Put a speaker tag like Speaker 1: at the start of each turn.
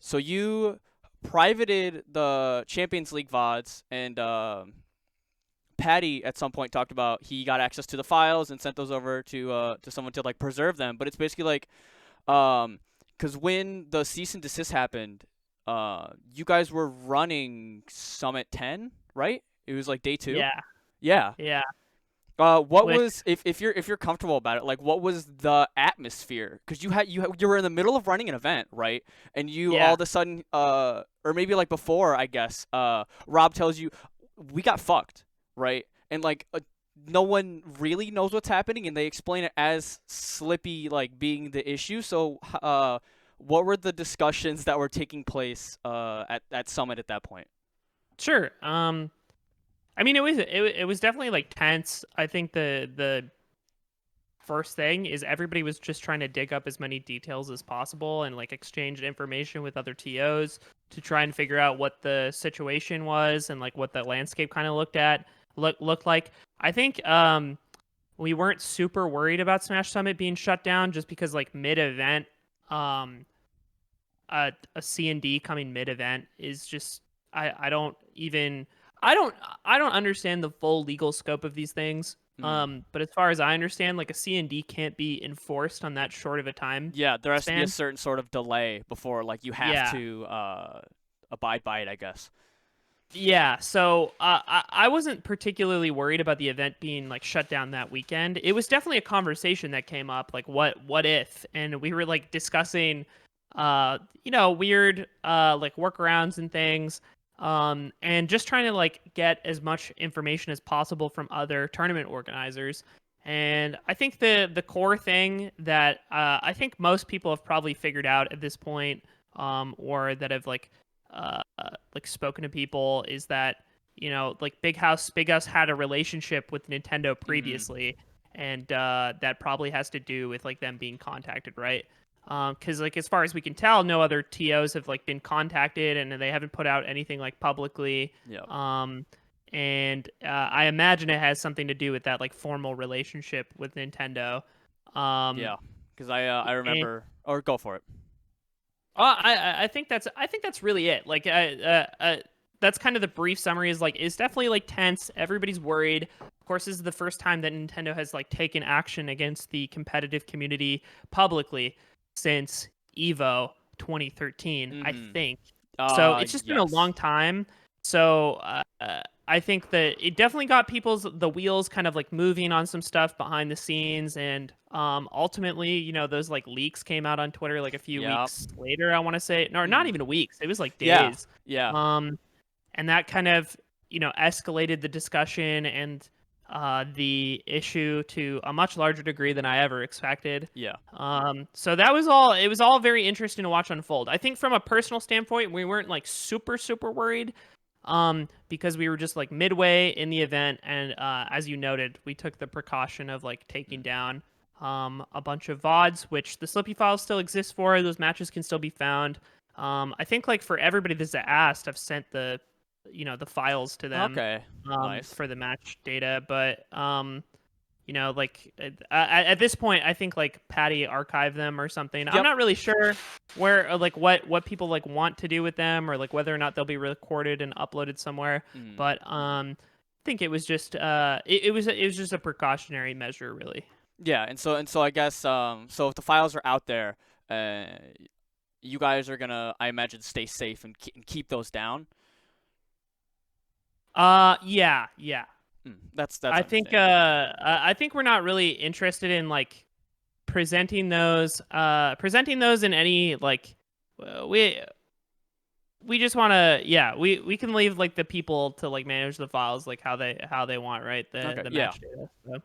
Speaker 1: So you privated the Champions League VODs, and Patty at some point talked about he got access to the files and sent those over to someone to like preserve them. But it's basically like because when the cease and desist happened, you guys were running Summit 10, right? It was like day two.
Speaker 2: Yeah,
Speaker 1: Yeah.
Speaker 2: yeah.
Speaker 1: What
Speaker 2: Which
Speaker 1: was if you're comfortable about it, like what was the atmosphere? Because you were in the middle of running an event, right? And you all
Speaker 2: yeah,
Speaker 1: of a sudden, or maybe like before, I guess, Rob tells you, we got fucked, right? And like no one really knows what's happening, and they explain it as Slippy like being the issue. So, what were the discussions that were taking place at Summit at that point?
Speaker 2: sure. I mean, it was definitely like tense. I think the first thing is everybody was just trying to dig up as many details as possible and like exchange information with other TOs to try and figure out what the situation was and like what the landscape kind of looked like. I think we weren't super worried about Smash Summit being shut down just because like mid event um a C&D coming mid event is just I don't even I don't I don't understand the full legal scope of these things.
Speaker 1: Hmm.
Speaker 2: But as far as I understand, like a C&D can't be enforced on that short of a time
Speaker 1: Yeah, there has to be a
Speaker 2: span.
Speaker 1: certain sort of delay before like you have
Speaker 2: Yeah.
Speaker 1: to abide by it, I guess.
Speaker 2: Yeah, so I wasn't particularly worried about the event being like shut down that weekend. It was definitely a conversation that came up, like what if, and we were like discussing, weird like workarounds and things, and just trying to like get as much information as possible from other tournament organizers. And I think the core thing that I think most people have probably figured out at this point, or that have like spoken to people is that like Big House had a relationship with Nintendo
Speaker 1: Hmm.
Speaker 2: previously, and that probably has to do with like them being contacted, right? Because like as far as we can tell, no other TOs have like been contacted, and they haven't put out anything like publicly.
Speaker 1: Yep.
Speaker 2: Um, and I imagine it has something to do with that like formal relationship with Nintendo. Um,
Speaker 1: Yeah. Because I remember. Or go for it.
Speaker 2: I think that's really it. Like, that's kind of the brief summary. Is definitely like tense. Everybody's worried. Of course, this is the first time that Nintendo has like taken action against the competitive community publicly since Evo 2013, I
Speaker 1: Hmm.
Speaker 2: think. So it's just been a
Speaker 1: Yes.
Speaker 2: long time. So I think that it definitely got the wheels kind of like moving on some stuff behind the scenes, and ultimately, those like leaks came out on Twitter like a few
Speaker 1: Yep.
Speaker 2: weeks later. I want to say, no, not
Speaker 1: Hmm.
Speaker 2: even weeks. It was like
Speaker 1: Yeah.
Speaker 2: days.
Speaker 1: Yeah.
Speaker 2: Um, and that kind of escalated the discussion and the issue to a much larger degree than I ever expected.
Speaker 1: Yeah.
Speaker 2: So that was all. It was all very interesting to watch unfold. I think from a personal standpoint, we weren't like super super worried, because we were just like midway in the event, and as you noted, we took the precaution of like taking
Speaker 1: Mm.
Speaker 2: down a bunch of VODs, which the Slippy files still exist for. Those matches can still be found. I think like for everybody that's asked, I've sent the files to them
Speaker 1: Okay. Nice.
Speaker 2: for the match data, but like at this point, I think like Patty archived them or something. I'm
Speaker 1: Yep.
Speaker 2: not really sure where like what people like want to do with them, or like whether or not they'll be recorded and uploaded somewhere.
Speaker 1: Mm.
Speaker 2: But I think it was just it was just a precautionary measure, really.
Speaker 1: Yeah. And so I guess so if the files are out there, uh, you guys are gonna, I imagine, stay safe and keep those down.
Speaker 2: Yeah, yeah.
Speaker 1: That's
Speaker 2: I
Speaker 1: understandable.
Speaker 2: I think we're not really interested in like presenting those in any like we just want to, yeah, we can leave like the people to like manage the files like how they want, right, the
Speaker 1: Okay.
Speaker 2: the
Speaker 1: Yeah.
Speaker 2: match data, so.